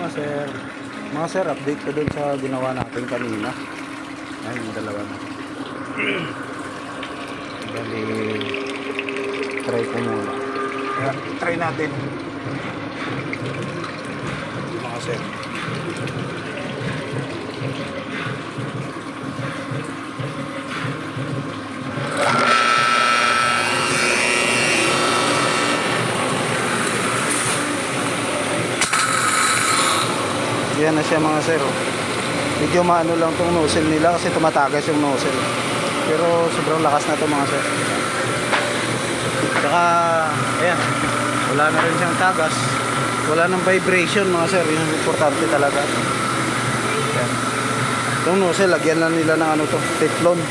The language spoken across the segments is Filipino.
mga sir. Mga sir, update ko dun sa ginawa natin kanina. Ayan, yung dalawa na. Bali, try ko muna. Ayan, try natin. Mga sir. Yan na siya mga sir. Medyo maano lang tong nozzle nila kasi tumatagas yung nozzle. Pero sobrang lakas na to mga sir. Saka ayan, wala na rin siyang tagas. Wala nang vibration mga sir. Yung importante talaga. Ayan. Itong nozzle, lagyan na nila ng ano to, teflon.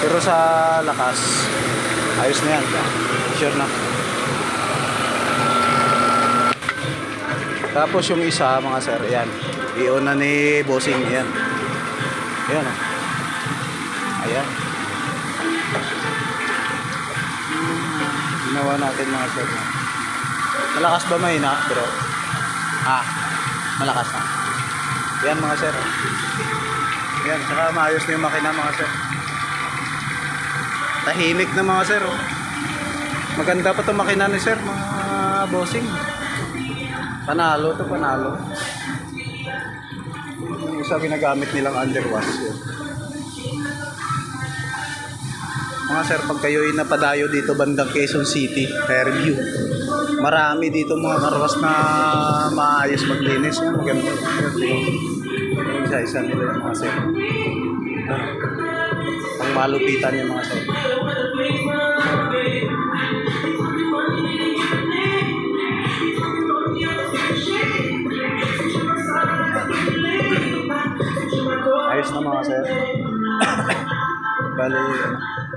Pero sa lakas, ayos na yan. Sure na. Tapos yung isa mga sir, yan. I-on na ni bossing, yan. Ayan o. Ayan. Ginawa natin mga sir. Malakas ba mahina? Pero, malakas na. Yan mga sir. Yan, saka maayos na yung makina mga sir. Tahimik na mga sir. Maganda pa itong makina ni sir, mga bossing. Panalo to, panalo. Yung isa ginagamit nilang underwash yun. Mga sir, pag kayo'y napadayo dito bandang Quezon City, Fairview, marami dito mga karwas na maayos maglinis. Yan, maganda. Yung isa-isa nila yung mga sir. Ang malupitan yung mga sir. Ayos na mga sir. Bali,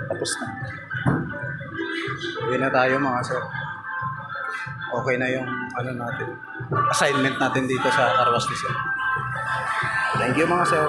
tapos na. Uwi na tayo mga sir. Okay na yung ano natin, assignment natin dito sa Car Wash ni sir. Thank you mga sir.